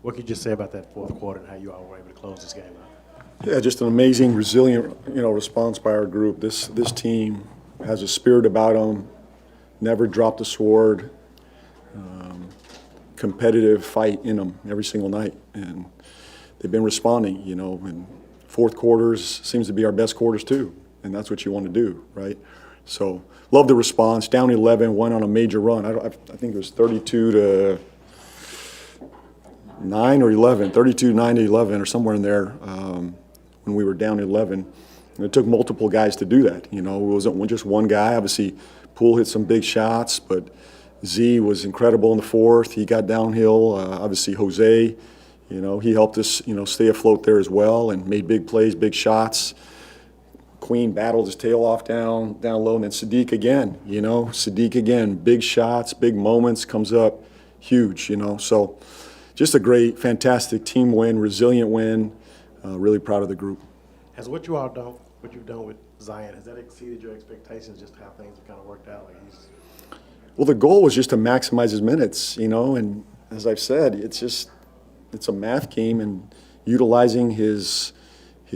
What could you just say about that fourth quarter and how you all were able to close this game out? Yeah, just an amazing, resilient, response by our group. This team has a spirit about them. Never dropped a sword. Competitive fight in them every single night, and they've been responding. And fourth quarters seems to be our best quarters too, and that's what you want to do, right? So love the response. Down 11, went on a major run. I think it was 32-9 or 11, 32-9 to 11 or somewhere in there when we were down 11. And it took multiple guys to do that. It wasn't just one guy. Obviously, Poole hit some big shots, but Z was incredible in the fourth. He got downhill. Obviously, Jose, he helped us, stay afloat there as well and made big plays, big shots. Queen battled his tail off down low, and then Sadiq again, big shots, big moments, comes up huge, So just a great, fantastic team win, resilient win. Really proud of the group. Has what you've done with Zion, has that exceeded your expectations, just how things have kind of worked out? Well, the goal was just to maximize his minutes, and as I've said, it's a math game, and utilizing his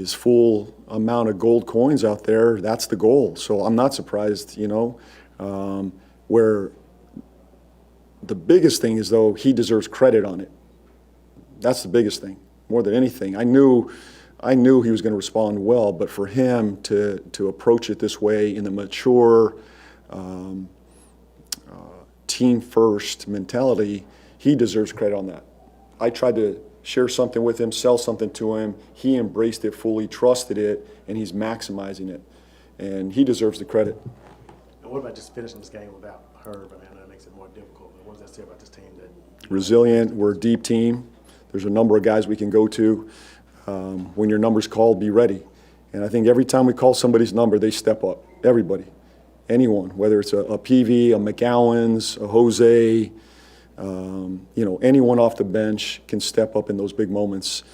full amount of gold coins out there, that's the goal. So I'm not surprised, where the biggest thing is, though, he deserves credit on it. That's the biggest thing, more than anything. I knew he was going to respond well, but for him to approach it this way in the mature, team-first mentality, he deserves credit on that. I tried to share something with him, sell something to him. He embraced it fully, trusted it, and he's maximizing it. And he deserves the credit. And what about just finishing this game without Herb? I know that makes it more difficult, but what does that say about this team? Resilient. We're a deep team. There's a number of guys we can go to. When your number's called, be ready. And I think every time we call somebody's number, they step up. Everybody. Anyone, whether it's a PV, a McGowan's, a Jose, anyone off the bench can step up in those big moments.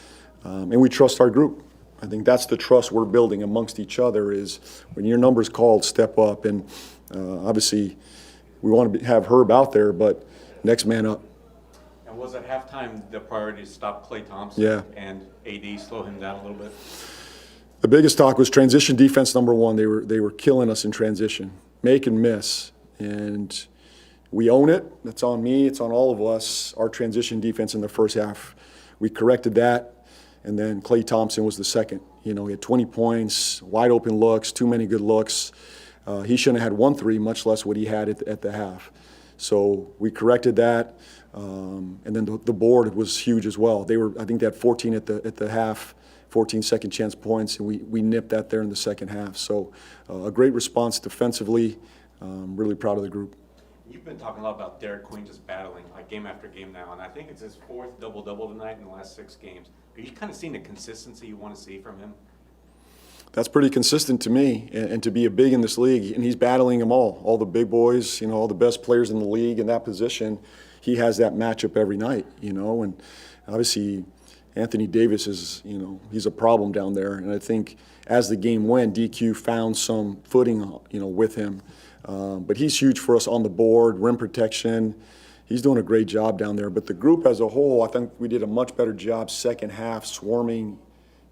And we trust our group. I think that's the trust we're building amongst each other, is when your number's called, step up. And obviously, we want to have Herb out there, but next man up. And was at halftime the priority to stop Klay Thompson and AD, slow him down a little bit? The biggest talk was transition defense, number one. They were killing us in transition, make and miss. And we own it. That's on me. It's on all of us. Our transition defense in the first half, we corrected that. And then Klay Thompson was the second. He had 20 points, wide open looks, too many good looks. He shouldn't have had 1 3, much less what he had at the half. So we corrected that. And then the board was huge as well. I think they had 14 at the half, 14 second chance points, and we nipped that there in the second half. So a great response defensively. Really proud of the group. You've been talking a lot about Derek Queen just battling, like game after game now, and I think it's his 4th double-double tonight in the last 6 games. Are you kind of seeing the consistency you want to see from him? That's pretty consistent to me, and to be a big in this league, and he's battling them all the big boys, all the best players in the league in that position. He has that matchup every night, and obviously Anthony Davis is, he's a problem down there, and I think as the game went, DQ found some footing, with him. But he's huge for us on the board, rim protection. He's doing a great job down there. But the group as a whole, I think we did a much better job second half swarming,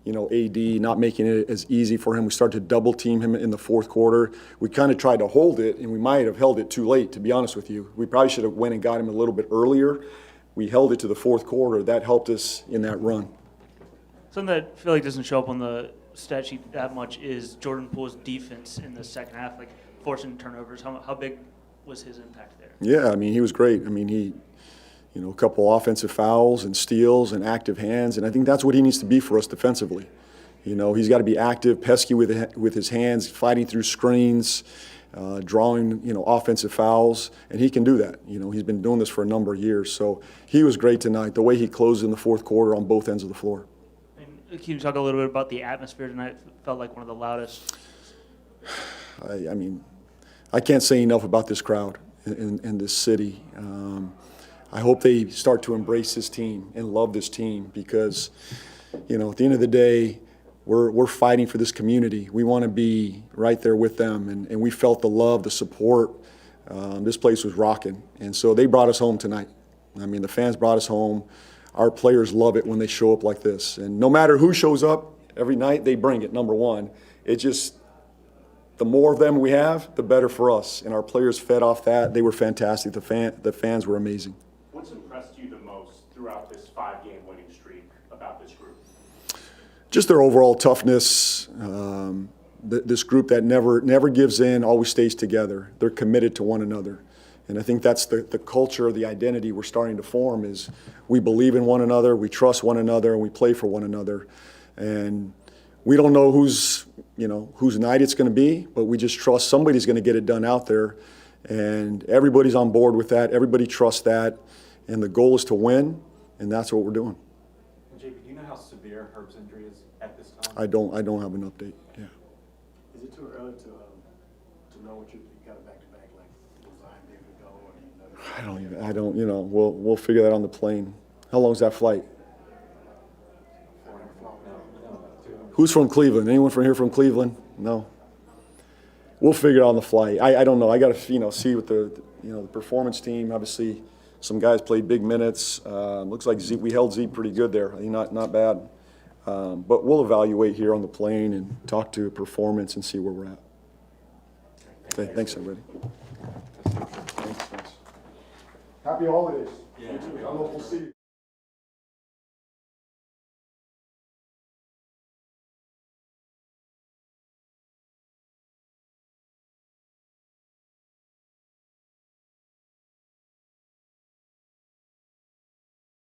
AD, not making it as easy for him. We started to double team him in the fourth quarter. We kind of tried to hold it, and we might have held it too late, to be honest with you. We probably should have went and got him a little bit earlier. We held it to the fourth quarter. That helped us in that run. Something that I feel like doesn't show up on the stat sheet that much is Jordan Poole's defense in the second half, like forcing turnovers. How big was his impact there? Yeah, he was great. He, a couple offensive fouls and steals and active hands, and I think that's what he needs to be for us defensively. He's got to be active, pesky with his hands, fighting through screens, drawing, offensive fouls, and he can do that. He's been doing this for a number of years, so he was great tonight. The way he closed in the fourth quarter on both ends of the floor. And can you talk a little bit about the atmosphere tonight? It felt like one of the loudest. I can't say enough about this crowd in this city. I hope they start to embrace this team and love this team because, at the end of the day, we're fighting for this community. We want to be right there with them, and we felt the love, the support. This place was rocking, and so they brought us home tonight. The fans brought us home. our players love it when they show up like this. And no matter who shows up every night, they bring it, number one. It just, the more of them we have, the better for us. And our players fed off that. They were fantastic. The fans were amazing. What's impressed you the most throughout this 5-game winning streak about this group? Just their overall toughness. This group that never gives in, always stays together. They're committed to one another. And I think that's the culture, the identity we're starting to form is we believe in one another, we trust one another, and we play for one another. And we don't know whose night it's going to be, but we just trust somebody's going to get it done out there. And everybody's on board with that. Everybody trusts that. And the goal is to win, and that's what we're doing. And JP, do you know how severe Herb's injury is at this time? I don't have an update. Yeah. Is it too early to know what you got it back to back, like will Zion be able to go, or do you know? I don't, we'll figure that on the plane. How long's that flight? Who's from Cleveland? Anyone from here from Cleveland? No. We'll figure it out on the flight. I don't know. I got to see with the performance team. Obviously, some guys played big minutes. Looks like we held Zeke pretty good there. I mean, not bad. But we'll evaluate here on the plane and talk to performance and see where we're at. Okay, thanks everybody. Thanks. Happy holidays. Yeah. We'll see you.